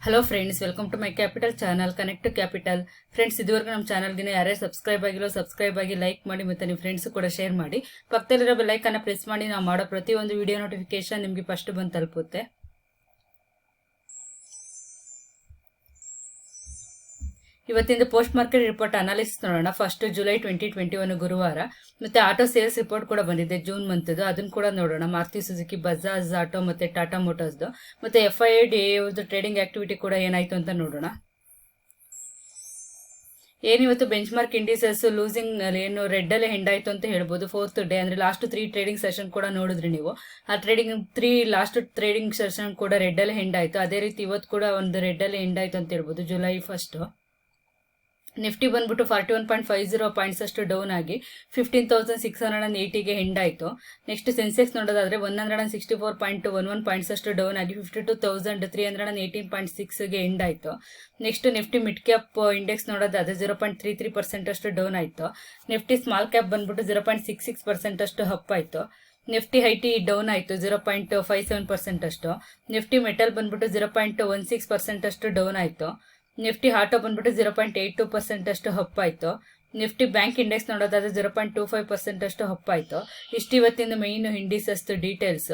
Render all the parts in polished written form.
Hello friends, welcome to my capital channel connect to capital. Friends, ಇದುವರೆಗೂ ನಮ್ಮ ಚಾನಲ್ಗೆ ಯಾರ್ಯಾರು ಸಬ್ಸ್ಕ್ರೈಬ್ ಆಗಿಲ್ಲ ಸಬ್ಸ್ಕ್ರೈಬ್ ಆಗಿ ಲೈಕ್ ಮಾಡಿ ಮತ್ತು ನಿಮ್ಮ ಫ್ರೆಂಡ್ಸ್ ಕೂಡ ಶೇರ್ ಮಾಡಿ. ಪಕ್ಕದಲ್ಲಿರೋ ಬೆಲ್ಲೈಕನ್ನ ಪ್ರೆಸ್ ಮಾಡಿ ನಾವು ಮಾಡೋ ಪ್ರತಿಯೊಂದು ವಿಡಿಯೋ ನೋಟಿಫಿಕೇಶನ್ ನಿಮಗೆ ಫಸ್ಟ್ ಬಂದು ತಲುಪುತ್ತೆ. ಇವತ್ತಿಂದ ಪೋಸ್ಟ್ ಮಾರ್ಕೆಟ್ ರಿಪೋರ್ಟ್ ಅನಾಲಿಸಿಸ್ ನೋಡೋಣ. ಫಸ್ಟ್ ಜುಲೈ 2021 ಗುರುವಾರ. ಮತ್ತೆ ಆಟೋ ಸೇಲ್ಸ್ ರಿಪೋರ್ಟ್ ಕೂಡ ಬಂದಿದೆ ಜೂನ್ ಮಂತ್ದು, ಅದನ್ನು ಕೂಡ ನೋಡೋಣ. ಮಾರುತಿ ಸುಜುಕಿ, ಬಜಾಜ್ ಆಟೋ ಮತ್ತೆ ಟಾಟಾ ಮೋಟಾರ್ಸ್ದು ಮತ್ತೆ FIA ಟ್ರೇಡಿಂಗ್ ಆಕ್ಟಿವಿಟಿ ಕೂಡ ಏನಾಯ್ತು ಅಂತ ನೋಡೋಣ. ಏನಿವತ್ತು ಬೆಂಚ್ ಮಾರ್ಕ್ ಇಂಡಿಸಸ್ ಲೂಸಿಂಗ್ ಏನು ರೆಡ್ ಅಲ್ಲೇ ಹೆಂಡ್ ಆಯ್ತು ಅಂತ ಹೇಳ್ಬೋದು. ಫೋರ್ತ್ ಡೇ ಅಂದ್ರೆ ಲಾಸ್ಟ್ 3 ಟ್ರೇಡಿಂಗ್ ಸೆಷನ್ ಕೂಡ ನೋಡಿದ್ರಿ ನೀವು. ಆ ಲಾಸ್ಟ್ ಟ್ರೇಡಿಂಗ್ ಸೆಷನ್ ಕೂಡ ರೆಡ್ ಅಲ್ಲೇ ಹೆಂಡ್ ಆಯ್ತು. ಅದೇ ರೀತಿ ಇವತ್ತು ಕೂಡ ಒಂದು ರೆಡ್ ಅಲ್ಲೇ ಹೆಂಡ್ ಆಯ್ತು ಅಂತ ಹೇಳ್ಬೋದು ಜುಲೈ 1. ನಿಫ್ಟಿ ಬಂದ್ಬಿಟ್ಟು 41.50 ಪಾಯಿಂಟ್ಸ್ ಅಷ್ಟು ಡೌನ್ ಆಗಿ 15,680ಗೆ ಹೆಂಡ್ ಆಯಿತು. ನೆಕ್ಸ್ಟ್ ಸೆನ್ಸೆಕ್ಸ್ ನೋಡೋದಾದ್ರೆ 164.11 ಪಾಯಿಂಟ್ಸ್ ಅಷ್ಟು ಡೌನ್ ಆಗಿ 52,318.6ಗೆ ಎಂಡ್ ಆಯಿತು. Next Nifty mid cap index ನೋಡೋದಾದ್ರೆ 0.33% ಅಷ್ಟು ಡೌನ್ ಆಯಿತು. ನಿಫ್ಟಿ ಸ್ಮಾಲ್ ಕ್ಯಾಪ್ ಬಂದ್ಬಿಟ್ಟು 0.66% ಅಷ್ಟು ಅಪ್ ಆಯಿತು. ನಿಫ್ಟಿ ಐಟಿ ಡೌನ್ ಆಯಿತು 0.57% ಅಷ್ಟು. ನಿಫ್ಟಿ ಮೆಟಲ್ ಬಂದ್ಬಿಟ್ಟು 0.16% ಅಷ್ಟು ಡೌನ್ ಆಯಿತು. ನಿಫ್ಟಿ ಆಟೋ ಬಂದ್ಬಿಟ್ಟು 0.82% ಅಷ್ಟು ಅಪ್ ಆಯಿತು. ನಿಫ್ಟಿ ಬ್ಯಾಂಕ್ ಇಂಡೆಕ್ಸ್ ನೋಡೋದಾದ್ರೆ 0.25% ಅಷ್ಟು ಅಪ್ ಆಯಿತು. ಇಷ್ಟು ಇವತ್ತಿನ ಮೈನ್ ಇಂಡಿಸಸ್ ಡೀಟೇಲ್ಸ್.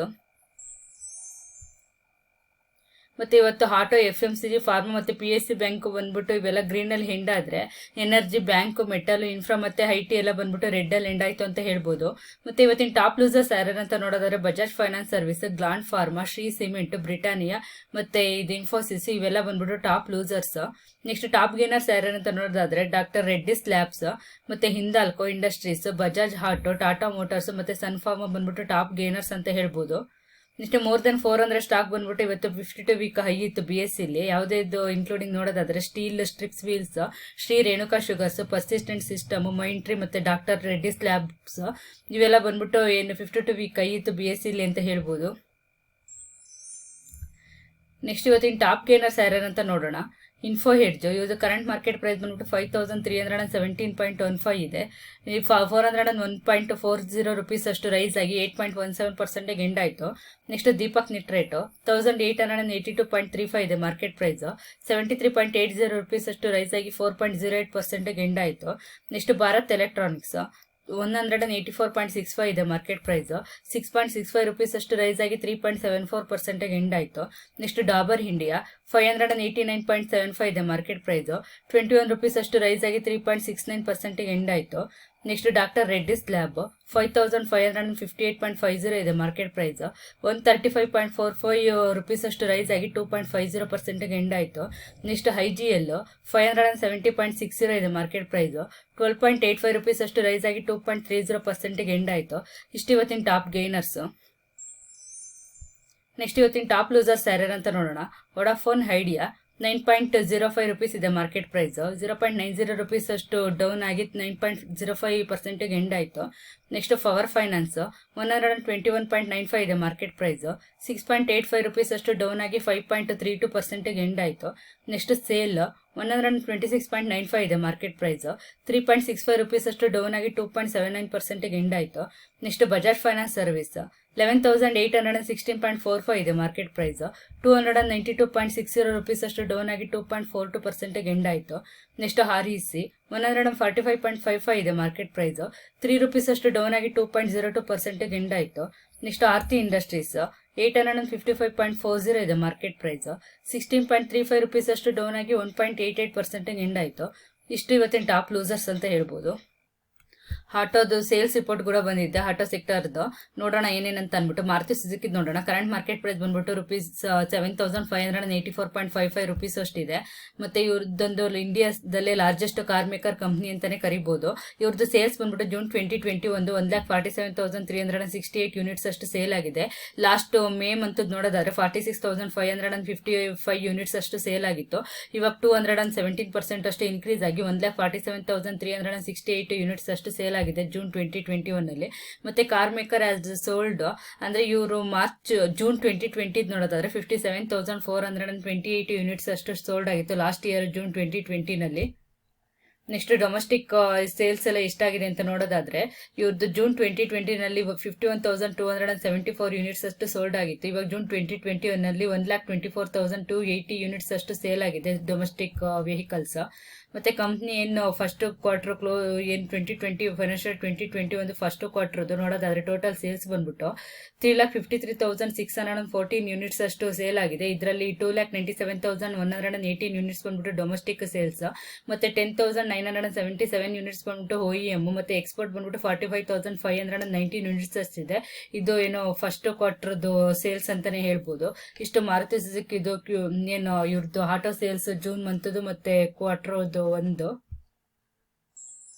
ಮತ್ತೆ ಇವತ್ತು ಆಟೋ, FMCG, ಫಾರ್ಮಾ ಮತ್ತೆ PSC ಬ್ಯಾಂಕ್ ಬಂದ್ಬಿಟ್ಟು ಇವೆಲ್ಲ ಗ್ರೀನ್ ಅಲ್ಲಿ ಹೆಂಡ್ ಆದ್ರೆ, ಎನರ್ಜಿ, ಬ್ಯಾಂಕ್, ಮೆಟಲ್, ಇನ್ಫ್ರಾ ಮತ್ತೆ ಐಟಿ ಎಲ್ಲ ಬಂದ್ಬಿಟ್ಟು ರೆಡ್ ಅಲ್ಲಿ ಎಂಡ್ ಆಯ್ತು ಅಂತ ಹೇಳ್ಬೋದು. ಮತ್ತೆ ಇವತ್ತಿನ ಟಾಪ್ ಲೂಸರ್ಸ್ ಯಾರಂತ ನೋಡೋದಾದ್ರೆ Bajaj finance service, gland pharma, Shri cement, Britannia ಮತ್ತೆ ಇದು ಇನ್ಫೋಸಿಸ್ ಇವೆಲ್ಲ ಬಂದ್ಬಿಟ್ಟು top losers. Next top gainers ಯಾರಂತ ನೋಡೋದಾದ್ರೆ ಡಾಕ್ಟರ್ ರೆಡ್ಡಿಸ್ ಲ್ಯಾಬ್ಸ್ ಮತ್ತೆ Hindalco industries, Bajaj auto, Tata motors ಮತ್ತೆ ಸನ್ಫಾರ್ಮಾ ಬಂದ್ಬಿಟ್ಟು ಟಾಪ್ ಗೇನರ್ಸ್ ಅಂತ ಹೇಳ್ಬೋದು. ನೆಕ್ಸ್ಟ್ ಮೋರ್ ದೆನ್ 400 ಸ್ಟಾಕ್ ಬಂದ್ಬಿಟ್ಟು ಇವತ್ತು 52 ವೀಕ್ ಹೈ ಇತ್ತು BSEಲಿ. ಯಾವುದೇದು ಇನ್ಕ್ಲೂಡಿಂಗ್ ನೋಡೋದಾದ್ರೆ steel, strips wheels, Shri Renuka sugars, persistent system, Mindtree ಮತ್ತೆ ಡಾಕ್ಟರ್ ರೆಡ್ಡಿಸ್ ಲ್ಯಾಬ್ಸ್ ಇವೆಲ್ಲ ಬಂದ್ಬಿಟ್ಟು ಏನು 52 ವೀಕ್ ಹೈ ಇತ್ತು BSEಲಿ ಅಂತ ಹೇಳ್ಬೋದು. ನೆಕ್ಸ್ಟ್ ಇವತ್ತಿನ ಟಾಪ್ ಗೇನರ್ಸ್ ಯಾರಂತ ನೋಡೋಣ. ಇನ್ಫೋ ಹೆಡ್ಜ್ ಇವಾಗ ಕರೆಂಟ್ ಮಾರ್ಕೆಟ್ ಪ್ರೈಸ್ ಬಂದ್ಬಿಟ್ಟು 5,317.15 ಇದೆ. 401.40 ರುಪೀಸ್ ಅಷ್ಟು ರೈಸ್ ಆಗಿ 8.17% ಎಂಡ್ ಆಯಿತು. ನೆಕ್ಸ್ಟ್ ದೀಪಕ್ ನಿಟ್ರೇಟ್ 1,882.35 ಇದೆ ಮಾರ್ಕೆಟ್ ಪ್ರೈಸ್. 73.80 ರುಪೀಸ್ ಅಷ್ಟು ರೈಸ್ ಆಗಿ 4.08% ಎಂಡ್ ಆಯಿತು. ನೆಕ್ಸ್ಟ್ ಭಾರತ್ ಎಲೆಕ್ಟ್ರಾನಿಕ್ಸ್ 184.65 ಇದೆ ಮಾರ್ಕೆಟ್ ಪ್ರೈಸ್. 6.65 ರುಪೀಸ್ ಅಷ್ಟು ರೈಸ್ ಆಗಿ 3.74% ಎಂಡ್ ಆಯಿತು. ನೆಕ್ಸ್ಟ್ ಡಾಬರ್ ಇಂಡಿಯಾ 589.75 ಇದೆ ಮಾರ್ಕೆಟ್ ಪ್ರೈಸ್. 21 ರುಪೀಸ್ ಅಷ್ಟು ರೈಸ್ ಆಗಿ 3.69% ಎಂಡ್ ಆಯಿತು. ನೆಕ್ಸ್ಟ್ ಡಾಕ್ಟರ್ ರೆಡ್ಡಿಸ್ ಲ್ಯಾಬ್ 5,558.50 ಇದೆ ಮಾರ್ಕೆಟ್ ಪ್ರೈಸ್. 135.45 ರುಪೀಸ್ ಅಷ್ಟು ರೈಸ್ ಆಗಿ 2.50% ಎಂಡ್ ಆಯಿತು. ನೆಕ್ಸ್ಟ್ IGL 570.60 ಇದೆ ಮಾರ್ಕೆಟ್ ಪ್ರೈಸ್. 12.85 ರುಪೀಸ್ ಅಷ್ಟು ರೈಸ್ ಆಗಿ 2.30% ಎಂಡ್ ಆಯಿತು. ಇಷ್ಟು ಇವತ್ತಿನ ಟಾಪ್ ಗೈನರ್ಸ್. ನೆಕ್ಸ್ಟ್ ಇವತ್ತಿನ ಟಾಪ್ ಲೂಸರ್ಸ್ ಯಾರ್ಯಾರಂತ ನೋಡೋಣ. ವೊಡಾಫೋನ್ ಐಡಿಯಾ 9.05 ರುಪೀಸ್ ಇದೆ ಮಾರ್ಕೆಟ್ ಪ್ರೈಸ್. 0.90 ರುಪೀಸ್ ಅಷ್ಟು ಡೌನ್ ಆಗಿ 9.05% ಎಂಡ್ ಆಯಿತು. ನೆಕ್ಸ್ಟ್ ಪವರ್ ಫೈನಾನ್ಸ್ 121.95 ಇದೆ ಮಾರ್ಕೆಟ್ ಪ್ರೈಸ್. 6.85 ರುಪೀಸ್ ಅಷ್ಟು ಡೌನ್ ಆಗಿ 5.32% ಎಂಡ್ ಆಯಿತು. ನೆಕ್ಸ್ಟ್ ಸೇಲ್ 126.95 ಇದೆ ಮಾರ್ಕೆಟ್ ಪ್ರೈಸ್. 3.65 ರುಪೀಸ್ ಅಷ್ಟು ಡೌನ್ ಆಗಿ 2.79% ಎಂಡ್ ಆಯಿತು. ನೆಕ್ಸ್ಟ್ ಬಜಾಜ್ ಫೈನಾನ್ಸ್ ಸರ್ವಿಸ್ 11,816.45 ಇದೆ ಮಾರ್ಕೆಟ್ ಪ್ರೈಸ್. 292.60 ರುಪೀಸ್ ಅಷ್ಟು ಡೌನ್ ಆಗಿ 2.42% ಎಂಡ್ ಆಯಿತು. ನೆಕ್ಸ್ಟ್ REC 145.55 ಇದೆ ಮಾರ್ಕೆಟ್ ಪ್ರೈಸ್. 3 ರುಪೀಸ್ ಅಷ್ಟು ಡೌನ್ ಆಗಿ 2.02% ಎಂಡ್ ಆಯಿತು. ನೆಕ್ಸ್ಟ್ ಆರ್ತಿ ಇಂಡಸ್ಟ್ರೀಸ್ 855.40 ಇದೆ ಮಾರ್ಕೆಟ್ ಪ್ರೈಸ್. 16.35 ರುಪೀಸ್ ಅಷ್ಟು ಡೌನ್ ಆಗಿ 1.88% ಎಂಡ್ ಆಯಿತು. ಇಷ್ಟು ಇವತ್ತಿನ ಟಾಪ್ ಲೂಸರ್ಸ್ ಅಂತ ಹೇಳ್ಬೋದು. ಆಟೋದು ಸೇಲ್ಸ್ ರಿಪೋರ್ಟ್ ಕೂಡ ಬಂದಿದೆ ಆಟೋ ಸೆಕ್ಟರ್ದು. ನೋಡೋಣ ಏನೇನಂತ ಅಂದ್ಬಿಟ್ಟು. ಮಾರುತಿ ಸುಜುಕಿ ನೋಡೋಣ. ಕರೆಂಟ್ ಮಾರ್ಕೆಟ್ ಪ್ರೈಸ್ ಬಂದ್ಬಿಟ್ಟು ₹7,584.55 ರುಪೀಸ್ ಅಷ್ಟಿದೆ. ಮತ್ತೆ ಇವ್ರದ್ದೊಂದು ಇಂಡಿಯಾದಲ್ಲೇ ಲಾರ್ಜೆಸ್ಟ್ ಕಾರ್ ಮೇಕರ್ ಕಂಪ್ನಿ ಅಂತಾನೆ ಕರಿಬಹುದು. ಇವ್ರದ್ದು ಸೇಲ್ಸ್ ಬಂದ್ಬಿಟ್ಟು ಜೂನ್ 2021 1,47,368 ಯೂನಿಟ್ಸ್ ಅಷ್ಟು ಸೇಲ್ ಆಗಿದೆ. ಲಾಸ್ಟ್ ಮೇ ಮಂತ್ ನೋಡೋದಾದ್ರೆ 46,555 ಯೂನಿಟ್ಸ್ ಅಷ್ಟು ಸೇಲ್ ಆಗಿತ್ತು. ಇವಾಗ 217% ಅಷ್ಟು ಇನ್ಕ್ರೀಸ್ ಆಗಿ 1,47,368 ಯೂನಿಟ್ಸ್ ಅಷ್ಟು ಸೇಲ್ ಆಗಿದೆ ಜೂನ್ 2021 ಅಲ್ಲಿ. ಮತ್ತೆ ಕಾರ್ ಮೇಕರ್ ಆಸ್ ಸೋಲ್ಡ್ ಅಂದ್ರೆ ಇವರು ಜೂನ್ 2020 ನೋಡೋದಾದ್ರೆ 57,428 ಯೂನಿಟ್ಸ್ ಅಷ್ಟು ಸೋಲ್ಡ್ ಆಗಿತ್ತು ಲಾಸ್ಟ್ ಇಯರ್ ಜೂನ್ 2020 ನಲ್ಲಿ. ನೆಕ್ಸ್ಟ್ ಡೊಮೆಸ್ಟಿಕ್ ಸೇಲ್ಸ್ ಎಲ್ಲ ಎಷ್ಟಾಗಿದೆ ಅಂತ ನೋಡೋದಾದ್ರೆ ಇವ್ರದ್ದು ಜೂನ್ 2020ನಲ್ಲಿ 51,274 ಯೂನಿಟ್ಸ್ ಅಷ್ಟು ಸೋಲ್ಡ್ ಆಗಿತ್ತು. ಇವಾಗ ಜೂನ್ 2021ನಲ್ಲಿ 1,24,280 ಯೂನಿಟ್ಸ್ ಅಷ್ಟು ಸೇಲ್ ಆಗಿದೆ ಡೊಮೆಸ್ಟಿಕ್ ವೆಹಿಕಲ್ಸ್. ಮತ್ತೆ ಕಂಪ್ನಿ ಏನು ಫಸ್ಟ್ ಕ್ವಾರ್ಟರ್ ಏನು 2020 ಫೈನಾನ್ಷಿಯಲ್ 2020 ಒಂದು ಫಸ್ಟ್ ಕ್ವಾರ್ಟರ್ದು ನೋಡೋದಾದ್ರೆ ಟೋಟಲ್ ಸೇಲ್ಸ್ ಬಂದ್ಬಿಟ್ಟು 3,53,614 ಯೂನಿಟ್ಸ್ ಅಷ್ಟು ಸೇಲ್ ಆಗಿದೆ. ಇದರಲ್ಲಿ 2,97,118 ಯೂನಿಟ್ಸ್ ಬಂದ್ಬಿಟ್ಟು ಡೊಮೆಸ್ಟಿಕ್ ಸೇಲ್ಸ್, ಮತ್ತೆ 10,977 ಯೂನಿಟ್ಸ್ ಬಂದ್ಬಿಟ್ಟು OEM, ಮತ್ತೆ ಎಕ್ಸ್ಪೋರ್ಟ್ ಬಂದ್ಬಿಟ್ಟು 45,519 ಯೂನಿಟ್ಸ್ ಅಷ್ಟಿದೆ. ಇದು ಏನೋ ಫಸ್ಟ್ ಕ್ವಾರ್ಟರ್ದು ಸೇಲ್ಸ್ ಅಂತಾನೆ ಹೇಳ್ಬೋದು. ಇಷ್ಟು ಮಾರುತಿ ಸುಜುಕಿ ಇದು ಏನು ಇವ್ರದ್ದು ಆಟೋ ಸೇಲ್ಸ್ ಜೂನ್ ಮಂತ್ದು ಮತ್ತೆ ಕ್ವಾರ್ಟರ್ದು ಒಂದು.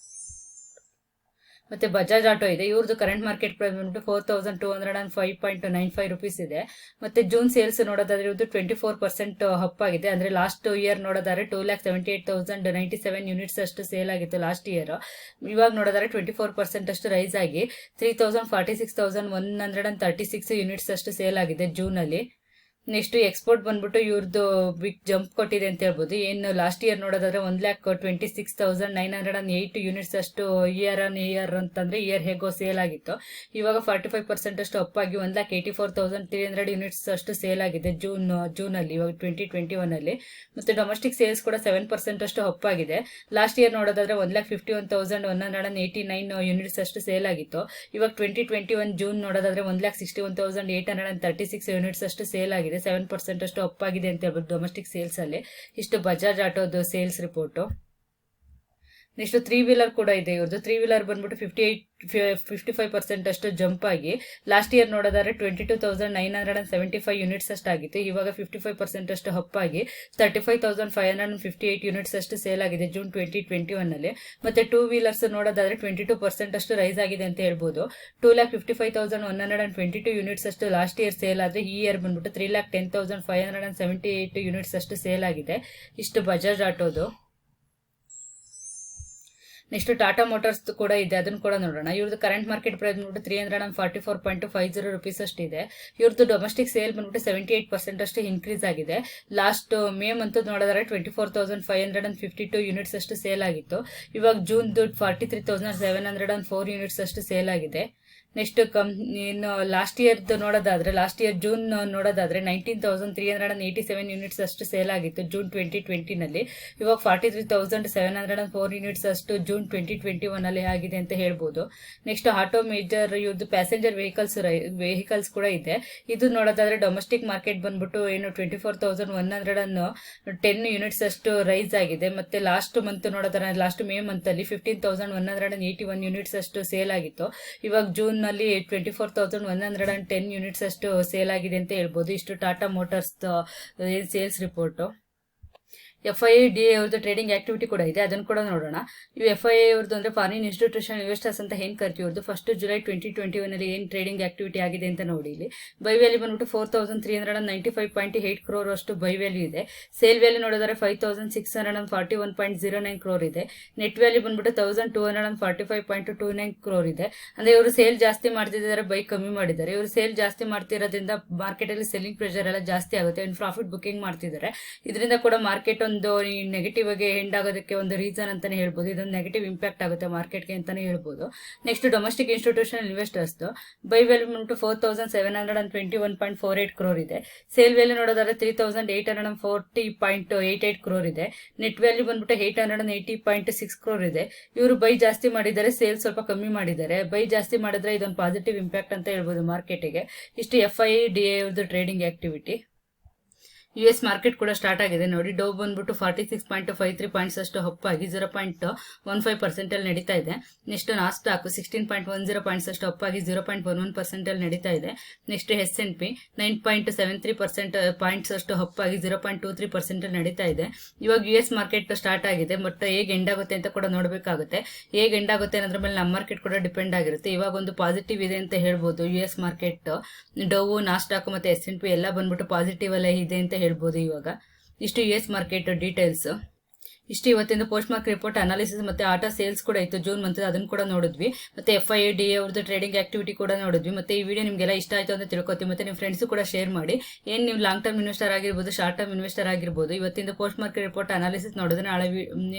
ಮತ್ತೆ ಬಜಾಜ್ ಆಟೋ ಇದೆ, ಇವ್ರದ್ದು ಕರೆಂಟ್ ಮಾರ್ಕೆಟ್ ಪ್ರೈಸ್ ಬಂದ್ಬಿಟ್ಟು 4,205.95 ರುಪೀಸ್ ಇದೆ. ಮತ್ತೆ ಜೂನ್ ಸೇಲ್ಸ್ ನೋಡೋದಾದ್ರೆ ಇವ್ರದ್ದು 24% ಅಪ್ ಆಗಿದೆ. ಅಂದ್ರೆ ಲಾಸ್ಟ್ ಇಯರ್ ನೋಡೋದಾದ್ರೆ 2,78,097 ಯೂನಿಟ್ಸ್ ಅಷ್ಟು ಸೇಲ್ ಆಗಿತ್ತು ಲಾಸ್ಟ್ ಇಯರ್. ಇವಾಗ ನೋಡೋದಾದ್ರೆ 24% ಅಷ್ಟು ರೈಸ್ ಆಗಿ 3,46,136 ಯೂನಿಟ್ಸ್ ಅಷ್ಟು ಸೇಲ್ ಆಗಿದೆ ಜೂನ್ ಅಲ್ಲಿ. ನೆಕ್ಸ್ಟ್ ಎಕ್ಸ್ಪೋರ್ಟ್ ಬಂದ್ಬಿಟ್ಟು ಇವ್ರದ್ದು ಬಿಗ್ ಜಂಪ್ ಕೊಟ್ಟಿದೆ ಅಂತ ಹೇಳ್ಬೋದು. ಏನು ಲಾಸ್ಟ್ ಇಯರ್ ನೋಡೋದಾದ್ರೆ 1,26,908 ಯೂನಿಟ್ಸ್ ಅಷ್ಟು ಇಯರ್ ಅಂತಂದ್ರೆ ಇಯರ್ ಹೇಗೋ ಸೇಲ್ ಆಗಿತ್ತು. ಇವಾಗ 45% ಅಷ್ಟು ಅಪ್ ಆಗಿ 1,84,300 ಯೂನಿಟ್ಸ್ ಅಷ್ಟು ಸೇಲ್ ಆಗಿದೆ ಜೂನ್ ಅಲ್ಲಿ ಇವಾಗ 2021 ಅಲ್ಲಿ. ಮತ್ತೆ ಡೊಮೆಸ್ಟಿಕ್ ಸೇಲ್ಸ್ ಕೂಡ 7% ಅಷ್ಟು ಅಪ್ ಆಗಿದೆ. ಲಾಸ್ಟ್ ಇಯರ್ ನೋಡೋದಾದ್ರೆ 1,51,189 ಯೂನಿಟ್ಸ್ ಅಷ್ಟು ಸೇಲ್ ಆಗಿತ್ತು. ಇವಾಗ 2021 ಜೂನ್ ನೋಡೋದಾದ್ರೆ 1,61,836 ಯೂನಿಟ್ಸ್ ಅಷ್ಟು ಸೇಲ್ ಆಗಿದೆ. 7% ಅಷ್ಟು ಅಪ್ ಆಗಿದೆ ಅಂತ ಹೇಳ್ಬೋದು ಡೊಮೆಸ್ಟಿಕ್ ಸೇಲ್ಸ್ ಅಲ್ಲಿ. ಇಷ್ಟು ಬಜಾಜ್ ಆಟೋದು ಸೇಲ್ಸ್ ರಿಪೋರ್ಟ್. ನೆಕ್ಸ್ಟ್ 3 ವೀಲರ್ ಕೂಡ ಇದೆ ಇವ್ರದ್ದು. 3 ವೀಲರ್ ಬಂದ್ಬಿಟ್ಟು 55% ಅಷ್ಟು ಜಂಪ್ ಆಗಿ ಲಾಸ್ಟ್ ಇಯರ್ ನೋಡೋದಾದ್ರೆ 22,975 ಯೂನಿಟ್ಸ್ ಅಷ್ಟು ಆಗಿತ್ತು. ಇವಾಗ 55% ಅಷ್ಟು ಅಪ್ ಆಗಿ 35,558 ಯೂನಿಟ್ಸ್ ಅಷ್ಟು ಸೇಲ್ ಆಗಿದೆ ಜೂನ್ 2021 ಅಲ್ಲಿ. ಮತ್ತೆ 2 ವೀಲರ್ಸ್ ನೋಡೋದಾದ್ರೆ 22% ಅಷ್ಟು ರೈಸ್ ಆಗಿದೆ ಅಂತ ಹೇಳ್ಬೋದು. 2,55,122 ಯೂನಿಟ್ಸ್ ಅಷ್ಟು ಲಾಸ್ಟ್ ಇಯರ್ ಸೇಲ್ ಆದ್ರೆ ಈ ಇಯರ್ ಬಂದ್ಬಿಟ್ಟು 3,10,578 ಯೂನಿಟ್ಸ್ ಅಷ್ಟು ಸೇಲ್ ಆಗಿದೆ. ಇಷ್ಟು ಬಜಾಜ್ ಆಟೋದು. ನೆಕ್ಸ್ಟ್ ಟಾಟಾ ಮೋಟಾರ್ಸ್ ಕೂಡ ಇದೆ, ಅದನ್ನು ಕೂಡ ನೋಡೋಣ. ಇವ್ರದ್ದು ಕರೆಂಟ್ ಮಾರ್ಕೆಟ್ ಪ್ರೈಸ್ ಬಂದ್ಬಿಟ್ಟು 344.50 ರುಪೀಸ್ ಅಷ್ಟು ಇದೆ. ಇವ್ರದ್ದು ಡೊಮೆಸ್ಟಿಕ್ ಸೇಲ್ ಬಂದ್ಬಿಟ್ಟು 78% ಅಷ್ಟು ಇನ್ಕ್ರೀಸ್ ಆಗಿದೆ. ಲಾಸ್ಟ್ ಮೇ ಮಂತ್ ನೋಡಿದ್ರೆ 24,552 ಯೂನಿಟ್ಸ್ ಅಷ್ಟು ಸೇಲ್ ಆಗಿತ್ತು. ಇವಾಗ ಜೂನ್ 43,704 ಯೂನಿಟ್ಸ್ ಅಷ್ಟು ಸೇಲ್ ಆಗಿದೆ. ನೆಕ್ಸ್ಟ್ ಇನ್ನು ಲಾಸ್ಟ್ ಇಯರ್ದು ನೋಡೋದಾದ್ರೆ ಲಾಸ್ಟ್ ಇಯರ್ ಜೂನ್ ನೋಡೋದಾದ್ರೆ 19,387 ಯೂನಿಟ್ಸ್ ಅಷ್ಟು ಸೇಲ್ ಆಗಿತ್ತು ಜೂನ್ 2020ನಲ್ಲಿ. ಇವಾಗ 43,704 ಯೂನಿಟ್ಸ್ ಅಷ್ಟು ಜೂನ್ 2021 ಅಲ್ಲಿ ಆಗಿದೆ ಅಂತ ಹೇಳ್ಬೋದು. ನೆಕ್ಸ್ಟ್ ಆಟೋ ಮೇಜರ್ ಇವ್ರದ್ದು ಪ್ಯಾಸೆಂಜರ್ ವೆಹಿಕಲ್ಸ್ ಕೂಡ ಇದೆ. ಇದು ನೋಡೋದಾದ್ರೆ ಡೊಮೆಸ್ಟಿಕ್ ಮಾರ್ಕೆಟ್ ಬಂದ್ಬಿಟ್ಟು ಏನು 24,110 ಯೂನಿಟ್ಸ್ ಅಷ್ಟು ರೈಸ್ ಆಗಿದೆ. ಮತ್ತೆ ಲಾಸ್ಟ್ ಮಂತ್ ನೋಡೋದಾದ್ರೆ ಲಾಸ್ಟ್ ಮೇ ಮಂತ್ ಅಲ್ಲಿ 15,181 ಯೂನಿಟ್ಸ್ ಅಷ್ಟು ಸೇಲ್ ಆಗಿತ್ತು. ಇವಾಗ ಜೂನ್ ನಲ್ಲಿ 24,110 ಯೂನಿಟ್ಸ್ ಅಷ್ಟು ಸೇಲ್ ಆಗಿದೆ ಅಂತ ಹೇಳ್ಬೋದು. ಇಷ್ಟು Tata motors sales report. FIA ಅವ್ರದ್ದು ಟ್ರೇಡಿಂಗ್ ಆಕ್ಟಿವಿಟಿ ಕೂಡ ಇದೆ, ಅದನ್ನು ಕೂಡ ನೋಡೋಣ. ಇವು FIA ಅವ್ರದ್ದು ಅಂದ್ರೆ ಫಾರಿನ್ ಇನ್ಸ್ಟಿಟ್ಯೂಷನಲ್ ಇನ್ವೆಸ್ಟರ್ಸ್ ಅಂತ ಏನ್ ಕರಿತೀವಿ. ಅವ್ರದ್ದು 1 ಜುಲೈ 2021 ಏನ್ ಟ್ರೇಡಿಂಗ್ ಆಕ್ಟಿವಿಟಿ ಆಗಿದೆ ಅಂತ ನೋಡಿ. ಇಲ್ಲಿ ಬೈ ವ್ಯಾಲ್ಯೂ ಬಂದ್ಬಿಟ್ಟು 4,395.8 ಕ್ರೋರ್ ಅಷ್ಟು ಬೈ ವ್ಯಾಲ್ಯೂ ಇದೆ. ಸೇಲ್ ವ್ಯಾಲ್ಯೂ ನೋಡಿದ್ರೆ 5,641.09 ಕ್ರೋರ್ ಇದೆ. ನೆಟ್ ವ್ಯಾಲ್ಯೂ ಬಂದ್ಬಿಟ್ಟು 1,245.29 ಕ್ರೋರ್ ಇದೆ. ಅಂದ್ರೆ ಇವರು ಸೇಲ್ ಜಾಸ್ತಿ ಮಾಡ್ತಿದ್ದಾರೆ, ಬೈ ಕಮ್ಮಿ ಮಾಡಿದ್ದಾರೆ. ಇವರು ಸೇಲ್ ಜಾಸ್ತಿ ಮಾಡ್ತಿರೋದ್ರಿಂದ ಮಾರ್ಕೆಟ್ ಅಲ್ಲಿ ಸೆಲ್ಲಿಂಗ್ ಪ್ರೆಷರ್ ಎಲ್ಲ ಜಾಸ್ತಿ ಆಗುತ್ತೆ. ಪ್ರಾಫಿಟ್ ಬುಕಿಂಗ್ ಮಾಡ್ತಿದ್ದಾರೆ. ಇದರಿಂದ ಕೂಡ ಮಾರ್ಕೆಟ್ ಒಂದು ನೆಗೆಟಿವ್ ಆಗಿ ಎಂಡ್ ಆಗೋದಕ್ಕೆ ಒಂದು ರೀಸನ್ ಅಂತಾನೆ ಹೇಳ್ಬೋದು. ಇದೊಂದು ನೆಗೆಟಿವ್ ಇಂಪ್ಯಾಕ್ಟ್ ಆಗುತ್ತೆ ಮಾರ್ಕೆಟ್ಗೆ ಅಂತಾನೆ ಹೇಳ್ಬೋದು. Next domestic institutional investors by value ಬಂದ್ಬಿಟ್ಟು 4,721.48 ಕ್ರೋರ್ ಇದೆ. ಸೇಲ್ ವ್ಯಾಲ್ಯೂ ನೋಡೋದಾದ್ರೆ 3,840.88 ಕ್ರೋರ್ ಇದೆ. ನೆಟ್ ವ್ಯಾಲ್ಯೂ ಬಂದ್ಬಿಟ್ಟು 880.6 ಕ್ರೋರ್ ಇದೆ. ಇವರು ಬೈ ಜಾಸ್ತಿ ಮಾಡಿದ್ದಾರೆ, ಸೇಲ್ ಸ್ವಲ್ಪ ಕಮ್ಮಿ ಮಾಡಿದ್ದಾರೆ. ಬೈ ಜಾಸ್ತಿ ಮಾಡಿದ್ರೆ ಇದೊಂದು ಪಾಸಿಟಿವ್ ಇಂಪ್ಯಾಕ್ಟ್ ಅಂತ ಹೇಳ್ಬೋದು ಮಾರ್ಕೆಟಿಗೆ. ಇಷ್ಟು FIA ಅವ್ರದ್ದು ಟ್ರೇಡಿಂಗ್ ಆಕ್ಟಿವಿಟಿ. US ಮಾರ್ಕೆಟ್ ಕೂಡ ಸ್ಟಾರ್ಟ್ ಆಗಿದೆ ನೋಡಿ. ಡೌ ಬಂದ್ಬಿಟ್ಟು 46.53 ಪಾಯಿಂಟ್ಸ್ ಅಷ್ಟು ಅಪ್ ಆಗಿ 0.15% ಅಲ್ಲಿ ನಡೀತಾ ಇದೆ. ನೆಕ್ಸ್ಟ್ ನಾಸ್ಟಾಕ್ 16.10 ಪಾಯಿಂಟ್ಸ್ ಅಷ್ಟು ಅಪ್ ಆಗಿ 0.11% ಅಲ್ಲಿ ನಡೀತಾ ಇದೆ. ನೆಕ್ಸ್ಟ್ S&P 9.73% ಪಾಯಿಂಟ್ಸ್ ಅಷ್ಟು ಅಪ್ ಆಗಿ 0.23% ಅಲ್ಲಿ ನಡೀತಾ ಇದೆ. ಇವಾಗ US ಮಾರ್ಕೆಟ್ ಸ್ಟಾರ್ಟ್ ಆಗಿದೆ, ಬಟ್ ಹೇಗೆ ಎಂಡ್ ಆಗುತ್ತೆ ಅಂತ ಕೂಡ ನೋಡಬೇಕಾಗುತ್ತೆ. ಹೇಗೆ ಎಂಡ್ ಆಗುತ್ತೆ ಅನ್ನೋದ್ರ ಮೇಲೆ ನಮ್ಮ ಮಾರ್ಕೆಟ್ ಕೂಡ ಡಿಪೆಂಡ್ ಆಗಿರುತ್ತೆ. ಇವಾಗ ಒಂದು ಪಾಸಿಟಿವ್ ಇದೆ ಅಂತ ಹೇಳ್ಬೋದು. US ಮಾರ್ಕೆಟ್ ಡೌ, ನಾಸ್ಟಾಕ್ ಮತ್ತೆ S&P ಎಲ್ಲ ಬಂದ್ಬಿಟ್ಟು ಪಾಸಿಟಿವ್ ಅಲ್ಲೇ ಇದೆ ಅಂತ ಹೇಳ್ಬೋದು ಇವಾಗ. ಇಷ್ಟು US ಮಾರ್ಕೆಟ್ ಡೀಟೇಲ್ಸ್. ಇಷ್ಟು ಇವತ್ತಿಂದ ಪೋಸ್ಟ್ ಮಾರ್ಕ್ ರಿಪೋರ್ಟ್ ಅನಾಲಿಸಿಸ್ ಮತ್ತೆ ಆಟೋ ಸೇಲ್ಸ್ ಕೂಡ ಇತ್ತು ಜೂನ್ ಮಂತ್, ಅದನ್ನು ಕೂಡ ನೋಡಿದ್ವಿ. ಮತ್ತೆ FIA ಅವ್ರದ್ದು ಟ್ರೇಡಿಂಗ್ ಆಕ್ಟಿವಿಟಿ ಕೂಡ ನೋಡಿದ್ವಿ. ಮತ್ತೆ ಈ ವಿಡಿಯೋ ನಿಮಗೆಲ್ಲ ಇಷ್ಟ ಆಯ್ತು ಅಂತ ತಿಳ್ಕೊತೀವಿ. ಮತ್ತೆ ನಿಮ್ಮ ಫ್ರೆಂಡ್ಸ್ ಕೂಡ ಶೇರ್ ಮಾಡಿ. ಏನ್ ನೀವು ಲಾಂಗ್ ಟರ್ಮ್ ಇನ್ವೆಸ್ಟರ್ ಆಗಿರ್ಬೋದು, ಶಾರ್ಟ್ ಟರ್ಮ್ ಇನ್ವೆಸ್ಟರ್ ಆಗಿರ್ಬೋದು, ಇವತ್ತಿಂದ ಪೋಸ್ಟ್ ಮಾರ್ಕೆಟ್ ರಿಪೋರ್ಟ್ ಅನಾಲಿಸಿಸ್ ನೋಡಿದ್ರೆ ನಾಳೆ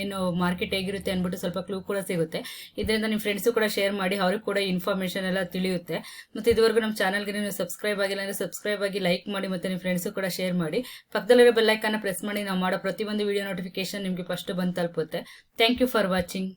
ಏನು ಮಾರ್ಕೆಟ್ ಹೇಗಿರುತ್ತೆ ಅಂದ್ಬಿಟ್ಟು ಸ್ವಲ್ಪ ಕ್ಲೂ ಕೂಡ ಸಿಗುತ್ತೆ. ಇದರಿಂದ ನಿಮ್ಮ ಫ್ರೆಂಡ್ಸ್ ಕೂಡ ಶೇರ್ ಮಾಡಿ, ಅವ್ರಿಗೆ ಕೂಡ ಇನ್ಫಾರ್ಮೇಶನ್ ಎಲ್ಲ ತಿಳಿಯುತ್ತೆ. ಮತ್ತೆ ಇದುವರೆಗೂ ನಮ್ಮ ಚಾನಲ್ಗೆ ನೀವು ಸಬ್ಸ್ಕ್ರೈಬ್ ಆಗಿಲ್ಲ ಅಂದ್ರೆ ಸಬ್ಸ್ಕ್ರೈಬ್ ಆಗಿ ಲೈಕ್ ಮಾಡಿ, ಮತ್ತೆ ನಿಮ್ಮ ಫ್ರೆಂಡ್ಸ್ ಕೂಡ ಶೇರ್ ಮಾಡಿ. ಪಕ್ಕದಲ್ಲಿರೋ ಬೆಲ್ ಐಕಾನ್ ಪ್ರೆಸ್ ಮಾಡಿ, ನಾವು ಮಾಡೋ ಪ್ರತಿಯೊಂದು ವಿಡಿಯೋ ನೋಟಿಫಿಕೇಶನ್ ನಿಮಗೆ ಫಸ್ಟ್ ಬಂದು ತಲುಪುತ್ತೆ. Thank you for watching.